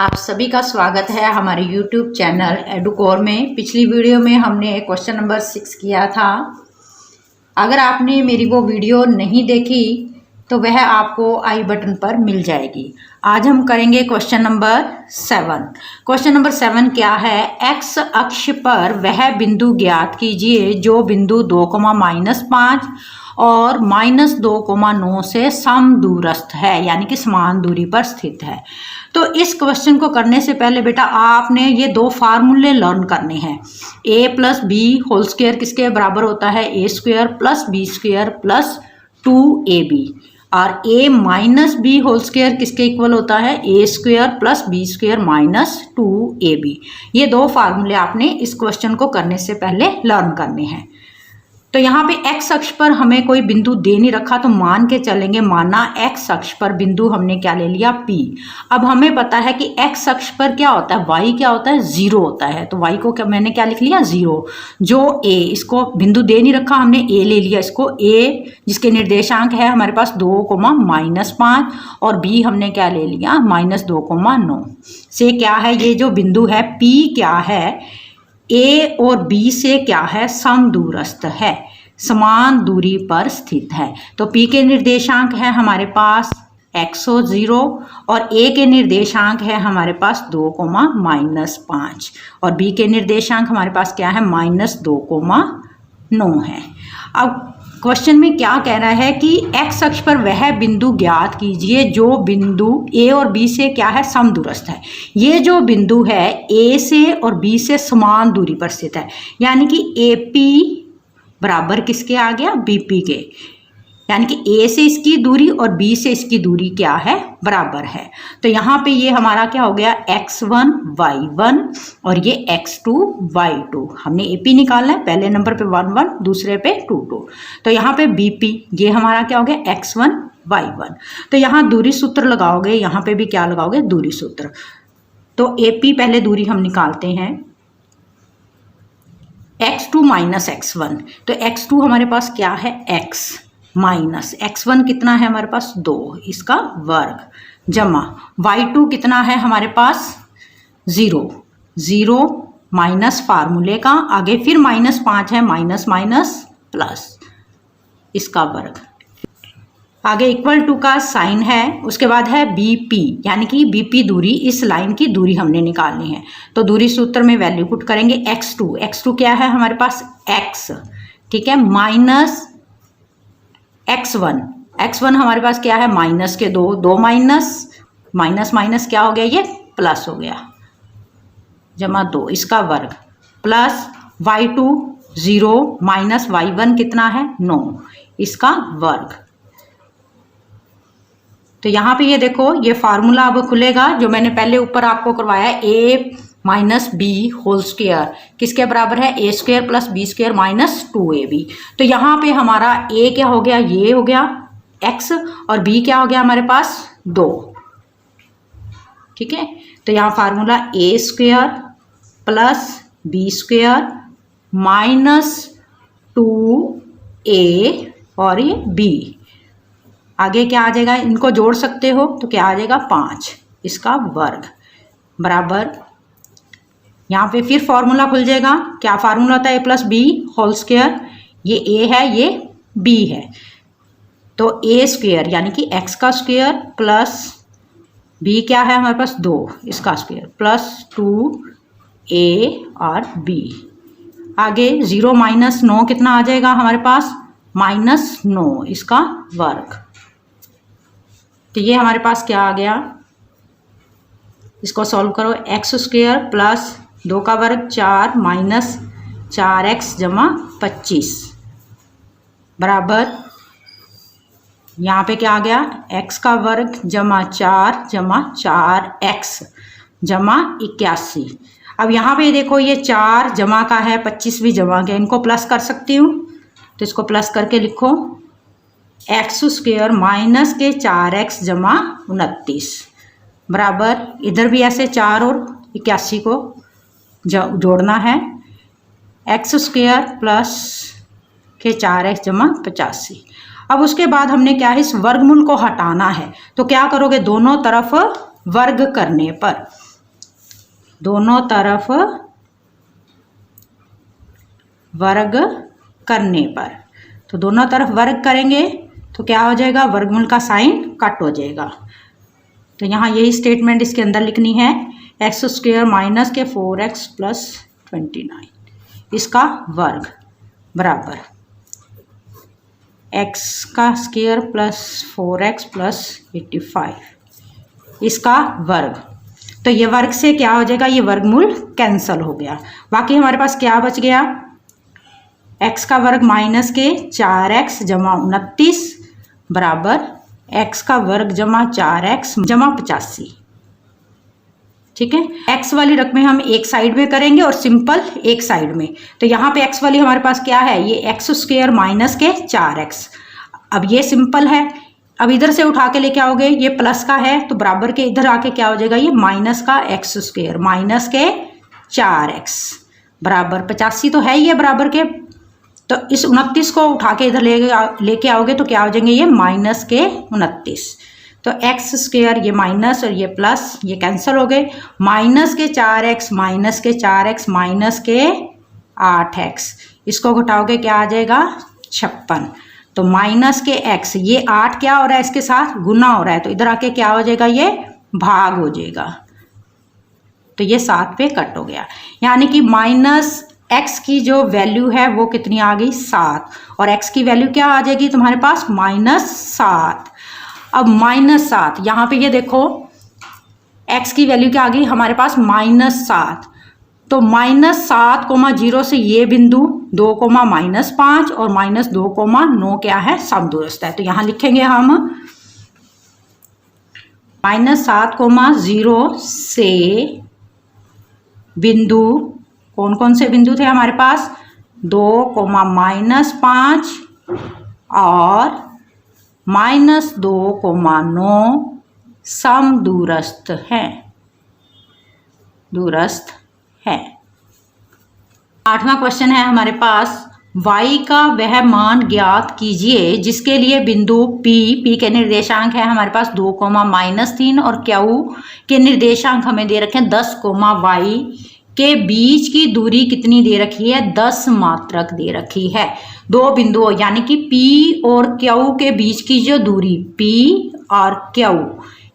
आप सभी का स्वागत है हमारे YouTube चैनल एडुकोर में। पिछली वीडियो में हमने क्वेश्चन नंबर 6 किया था। अगर आपने मेरी वो वीडियो नहीं देखी तो वह आपको आई बटन पर मिल जाएगी। आज हम करेंगे क्वेश्चन नंबर 7। क्वेश्चन नंबर 7 क्या है? एक्स अक्ष पर वह बिंदु ज्ञात कीजिए जो बिंदु 2,-5 और -2,9 से समदूरस्थ है, यानी कि समान दूरी पर स्थित है। तो इस क्वेश्चन को करने से पहले बेटा आपने ये दो फार्मूले लर्न करने हैं। a + b होल स्क्वायर किसके बराबर होता है? a² + b² + 2ab। और a - b होल स्क्वायर किसके इक्वल होता है? a² + b² - 2ab। ये दो फार्मूले आपने इस क्वेश्चन को करने से पहले लर्न करने हैं। तो यहाँ पे x अक्ष पर हमें कोई बिंदु दे नहीं रखा, तो मान के चलेंगे, माना x अक्ष पर बिंदु हमने क्या ले लिया? P। अब हमें पता है कि x अक्ष पर क्या होता है? y क्या होता है? 0 होता है। तो y को मैंने क्या लिख लिया? 0। जो a, इसको बिंदु दे नहीं रखा, हमने a ले लिया। इसको a जिसके निर्देशांक है हमारे पास 2,-5 और b हमने क्या ले लिया? -2,9 से क्या है? ये जो बिंदु है P क्या है? A और B से क्या है? समदूरस्थ है, समान दूरी पर स्थित है। तो P के निर्देशांक है हमारे पास x और 0 और A के निर्देशांक है हमारे पास 2,-5 और B के निर्देशांक हमारे पास क्या है? -2,9 है। अब क्वेश्चन में क्या कह रहा है कि x अक्ष पर वह बिंदु ज्ञात कीजिए जो बिंदु A और B से क्या है? समदूरस्थ है। ये जो बिंदु है A से और B से समान दूरी पर स्थित है, यानी कि AP बराबर किसके आ गया? BP के, यानी कि A से इसकी दूरी और B से इसकी दूरी क्या है? बराबर है। तो यहाँ पे ये हमारा क्या हो गया? x1 y1 और ये x2 y2। हमने AP निकालना है, पहले नंबर पे 1 1, दूसरे पे 2 2। तो यहाँ पे BP ये हमारा क्या हो गया? x1 y1। तो यहाँ दूरी सूत्र लगाओगे, यहाँ पे भी क्या लगाओगे? दूरी सूत्र। तो AP पहले दूरी हम निकालते हैं, x2 - x1। तो x2 हमारे पास क्या है? x माइनस x1 कितना है हमारे पास? 2, इसका वर्ग, जमा y2 कितना है हमारे पास? 0 0 माइनस फार्मूले का, आगे फिर -5 है, माइनस माइनस प्लस, इसका वर्ग, आगे इक्वल टू का साइन है, उसके बाद है BP, यानी कि BP दूरी, इस लाइन की दूरी हमने निकालनी है। तो दूरी सूत्र में वैल्यू पुट करेंगे। x2 क्या है हमारे पास? x, ठीक है, माइनस x1 हमारे पास क्या है? माइनस के 2 2 माइनस माइनस क्या हो गया? ये प्लस हो गया, जमा 2, इसका वर्ग, प्लस y2 0 माइनस y1 कितना है? 9, इसका वर्ग। तो यहाँ पे ये देखो, ये फार्मूला अब खुलेगा जो मैंने पहले ऊपर आपको करवाया, a - b होल स्क्वायर किसके बराबर है? a² + b² - 2ab। तो यहाँ पे हमारा a क्या हो गया? ये हो गया x और b क्या हो गया हमारे पास? 2, ठीक है। तो यहाँ फार्मूला a² + b² - 2a और ये b, आगे क्या आ जाएगा? इनको जोड़ सकते हो तो क्या आ जाएगा? 5, इसका वर्ग, बराबर, यहाँ पे फिर फॉर्मूला खुल जाएगा। क्या फार्मूला होता है? a + b होल स्क्वायर, ये a है, ये b है, तो a² यानी कि x का स्क्वायर प्लस b क्या है हमारे पास? 2, इसका स्क्वायर, प्लस 2a और b, आगे 0 - 9 कितना आ जाएगा हमारे पास? -9, इसका वर्ग। तो ये हमारे पास क्या आ गया? इसको सॉल्व करो, x² प्लस 2 का वर्ग 4 माइनस 4x जमा 25 बराबर, यहाँ पे क्या आ गया? x का वर्ग जमा 4 जमा 4x जमा 81। अब यहाँ पे देखो, ये 4 जमा का है, 25 भी जमा का, इनको प्लस कर सकती हूँ, तो इसको प्लस करके लिखो, x² माइनस के 4x जमा 29 बराबर, इधर भी ऐसे 4 और 81 को जोड़ना है, x² प्लस के 4x जमा 85। अब उसके बाद हमने क्या है? इस वर्गमूल को हटाना है। तो क्या करोगे? दोनों तरफ वर्ग करने पर दोनों तरफ वर्ग करने पर। तो दोनों तरफ वर्ग करेंगे तो क्या हो जाएगा, वर्गमूल का साइन कट हो जाएगा। तो यहाँ यही स्टेटमेंट इसके अंदर लिखनी है, एक्स स्क्वायर माइनस के 4x प्लस 29 इसका वर्ग बराबर एक्स का स्क्वायर प्लस 4x प्लस 85 इसका वर्ग। तो ये वर्ग से क्या हो जाएगा, ये वर्गमूल कैंसल हो गया। बाकी हमारे पास क्या बच गया, x का वर्ग माइनस के 4x जमा 29 बराबर x का वर्ग जमा 4x जमा 85। ठीक है, x वाली रकमें हम एक साइड में करेंगे और सिंपल एक साइड में। तो यहाँ पे x वाली हमारे पास क्या है, ये एक्स स्क्वायर माइनस के 4x। अब ये सिंपल है, अब इधर से उठा के लेके आओगे, ये प्लस का है तो बराबर के इधर आके क्या हो जाएगा, ये माइनस का एक्स स्क्वायर माइनस के 4x बराबर 85 तो है ही है बराबर के। तो इस 29 को उठा के इधर लेके आओगे तो क्या हो जाएंगे, ये माइनस के 29। तो एक्स स्क्वायर ये माइनस और ये प्लस ये कैंसिल हो गए, माइनस के 4x माइनस के 4x माइनस के 8x, इसको घटाओगे क्या आ जाएगा 56। तो माइनस के x, ये 8 क्या हो रहा है, इसके साथ गुना हो रहा है तो इधर आके क्या हो जाएगा, ये भाग हो जाएगा। तो ये 7 पे कट हो गया, यानी कि माइनस x की जो वैल्यू है वो कितनी आ गई 7 और x की वैल्यू क्या आ जाएगी तुम्हारे पास -7। अब -7 यहाँ पे ये देखो x की वैल्यू क्या आ गई हमारे पास -7। तो -7, 0 से ये बिंदु 2, -5 और -2, 9 क्या है समदूरस्थ है। तो यहाँ लिखेंगे हम -7, 0 से बिंदु, कौन कौन से बिंदु थे हमारे पास 2, -5 और -2, 9 समदूरस्थ हैं, दूरस्थ है। 8वां क्वेश्चन है हमारे पास, y का वह मान ज्ञात कीजिए जिसके लिए बिंदु P के निर्देशांक है हमारे पास 2, -3 और Q के निर्देशांक हमें दे रखे हैं 10, y के बीच की दूरी कितनी दे रखी है 10 मात्रक दे रखी है। दो बिंदुओं यानी कि P और Q के बीच की जो दूरी P और Q,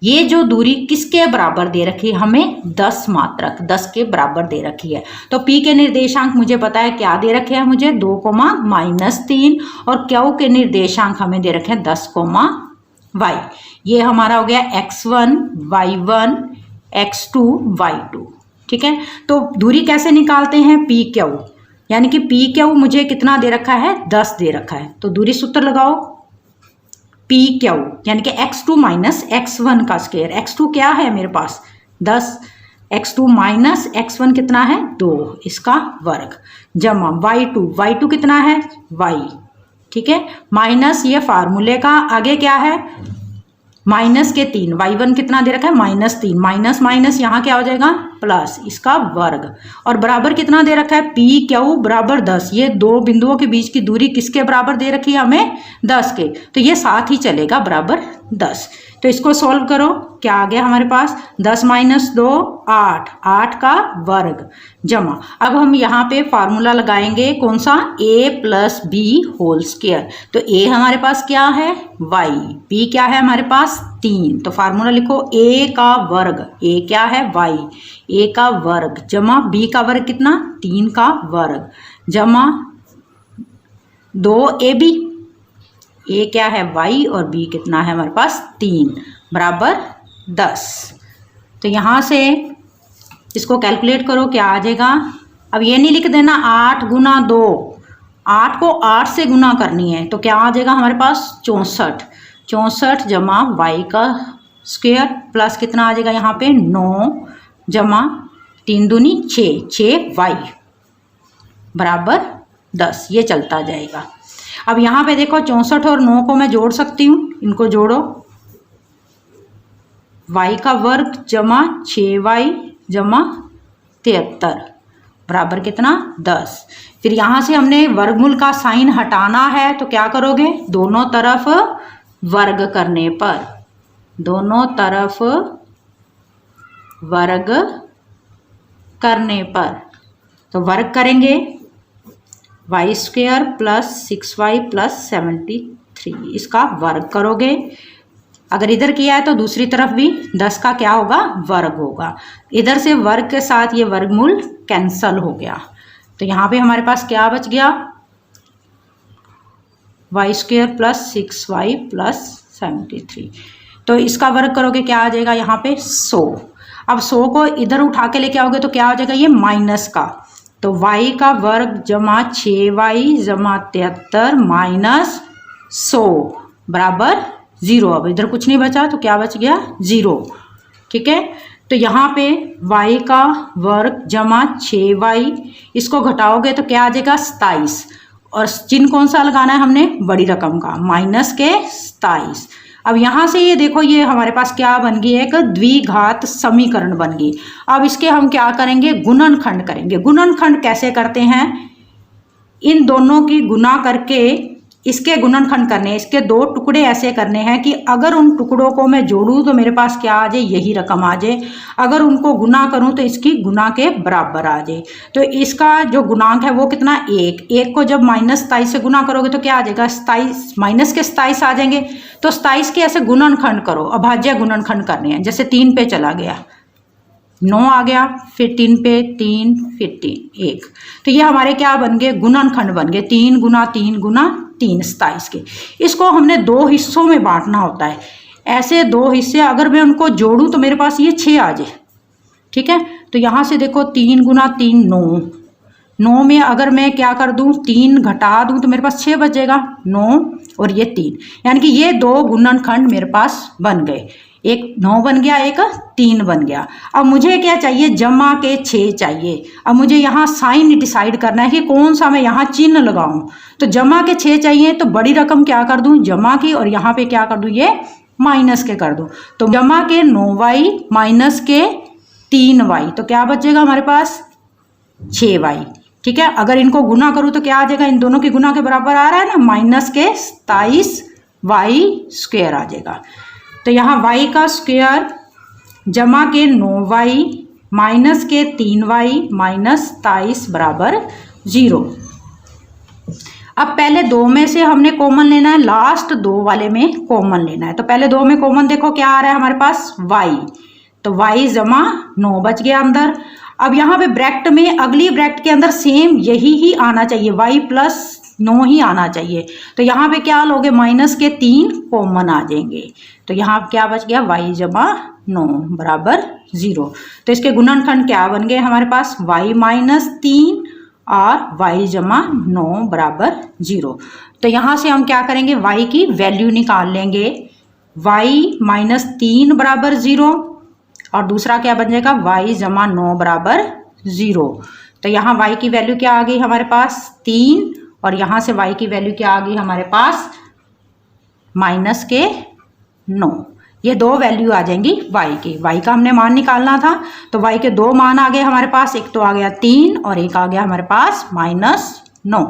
ये जो दूरी किसके बराबर दे रखी है हमें 10 मात्रक, 10 के बराबर दे रखी है। तो P के निर्देशांक मुझे पता है क्या दे रखे हैं मुझे 2, -3 और Q के निर्देशांक हमें दे रखे हैं 10, y। ये हमारा हो गया x1 y1 x2 y2। ठीक है, तो दूरी कैसे निकालते हैं P Q, यानी कि P Q मुझे कितना दे रखा है 10 दे रखा है। तो दूरी सूत्र लगाओ P Q यानी कि x2 - x1 का स्क्वायर, x2 क्या है मेरे पास 10, x2 - x1 कितना है 2 इसका वर्ग जमा y2 कितना है y। ठीक है, माइनस ये फार्मूले का आगे क्या है माइनस के 3, y1 कितना दे रखा है -3, माइनस माइनस यहाँ क्या हो जाएगा प्लस इसका वर्ग और बराबर कितना दे रखा है P Q बराबर 10। ये दो बिंदुओं के बीच की दूरी किसके बराबर दे रखी है हमें 10 के, तो ये साथ ही चलेगा बराबर 10। तो इसको सॉल्व करो, क्या आ गया हमारे पास 10 - 2 8, 8 का वर्ग जमा, अब हम यहाँ पे फार्मूला लगाएंगे कौन सा a + b होल स्क्वायर। तो a हमारे पास क्या है y, b क्या है हमारे पास 3, तो फार्मूला लिखो a का वर्ग, a क्या है y, a का वर्ग जमा b का वर्ग कितना 3 का वर्ग जमा 2ab, a क्या है y और b कितना है हमारे पास 3 बराबर 10। तो यहाँ से इसको कैलकुलेट करो क्या आ जाएगा। अब ये नहीं लिख देना 8 × 2, 8 को 8 से गुना करनी है तो क्या आ जाएगा हमारे पास 64 जमा y का स्क्वायर प्लस कितना आ जाएगा यहाँ पे 9 जमा 3 दूनी 6y बराबर 10, ये चलता जाएगा। अब यहाँ पे देखो 64 और 9 को मैं जोड़ सकती हूँ, इनको जोड़ो y का वर्ग जमा 6y जमा 73 बराबर कितना 10। फिर यहाँ से हमने वर्गमूल का साइन हटाना है तो क्या करोगे दोनों तरफ वर्ग करने पर, दोनों तरफ वर्ग करने पर, तो वर्ग करेंगे Y square plus 6y plus 73, इसका वर्ग करोगे। अगर इधर किया है तो दूसरी तरफ भी 10 का क्या होगा, वर्ग होगा। इधर से वर्ग के साथ ये वर्गमूल कैंसल हो गया, तो यहाँ पे हमारे पास क्या बच गया, Y square plus 6y plus 73। तो इसका वर्ग करोगे क्या आ जाएगा यहाँ पे 100। अब 100 को इधर उठा के लेके आओगे तो क्या हो जाएगा, ये माइनस का, तो y का वर्ग जमा 6y जमा 73 माइनस 100 बराबर 0। अब इधर कुछ नहीं बचा तो क्या बच गया, 0। ठीक है, तो यहाँ पे y का वर्ग जमा 6y, इसको घटाओगे तो क्या आ जाएगा 27, और चिन्ह कौन सा लगाना है हमने, बड़ी रकम का, माइनस के 27। अब यहाँ से ये देखो, ये हमारे पास क्या बन गई, एक द्विघात समीकरण बन गई। अब इसके हम क्या करेंगे, गुणनखंड करेंगे। गुणनखंड कैसे करते हैं, इन दोनों की गुना करके इसके गुणनखंड करने, इसके दो टुकड़े ऐसे करने हैं कि अगर उन टुकड़ों को मैं जोड़ूं तो मेरे पास क्या आ जाए, यही रकम आ जाए। अगर उनको गुना करूं तो इसकी गुना के बराबर आ जाए। तो इसका जो गुणांक है वो कितना, 1 को जब -27 से गुना करोगे तो क्या आ जाएगा, 27, माइनस के 27 आ जाएंगे। तो 27 के ऐसे गुणनखंड करो, अभाज्य गुणनखंड करने हैं। जैसे 3 पे चला गया, 9 आ गया, फिर 3 पे 3, फिर 3, 1, तो ये हमारे क्या बन गए, गुणनखंड बन गए। 3 गुना 3 गुना 3, 27 के। इसको हमने 2 हिस्सों में बांटना होता है। ऐसे 2 हिस्से अगर मैं उनको जोड़ूं तो मेरे पास ये 6 आ जाए। ठीक है, तो यहाँ से देखो 3 गुना 3 9, 9 में अगर मैं क्या कर दूं, 3 घटा दूं तो मेरे पास 6 बचेगा, 9 और ये 3, यानी कि ये 2 गुणनखंड मेरे पास बन गए। एक 9 बन गया, एक 3 बन गया। अब मुझे क्या चाहिए, जमा के 6 चाहिए। अब मुझे यहाँ साइन डिसाइड करना है कि कौन सा मैं यहाँ चिन्ह लगाऊं। तो जमा के 6 चाहिए, तो बड़ी रकम क्या कर दूं, जमा की, और यहाँ पे क्या कर दूं, ये माइनस के कर दूं। तो जमा के 9y माइनस के 3y, तो क्या बचेगा हमारे पास 6y। ठीक है, अगर इनको गुना करूँ तो क्या आ जाएगा, इन दोनों की गुना के बराबर आ रहा है ना, माइनस के 27y स्क्वायर आ जाएगा। तो यहाँ y का स्क्वायर जमा के 9y माइनस के 3y माइनस 27 बराबर 0। अब पहले 2 में से हमने कॉमन लेना है, लास्ट 2 वाले में कॉमन लेना है। तो पहले 2 में कॉमन देखो क्या आ रहा है हमारे पास, y, तो y जमा 9 बच गया अंदर। अब यहाँ पे ब्रैकेट में, अगली ब्रैकेट के अंदर सेम यही ही आना चाहिए, y प्लस 9 ही आना चाहिए। तो यहाँ पे क्या लोगे, माइनस के 3 कॉमन आ जाएंगे। तो यहाँ क्या बच गया, y जमा 9 बराबर 0। तो इसके गुणनखंड क्या बन गए हमारे पास, y माइनस 3 और y जमा 9 बराबर 0। तो यहाँ से हम क्या करेंगे, y की वैल्यू निकाल लेंगे। y माइनस 3 बराबर 0 और दूसरा क्या बन जाएगा, y जमा 9 बराबर 0। तो यहाँ y की वैल्यू क्या आ गई हमारे पास 3, और यहाँ से y की वैल्यू क्या आ गई हमारे पास माइनस के 9। ये 2 वैल्यू आ जाएंगी y की। y का हमने मान निकालना था, तो y के 2 मान आ गए हमारे पास, एक तो आ गया 3 और एक आ गया हमारे पास -9।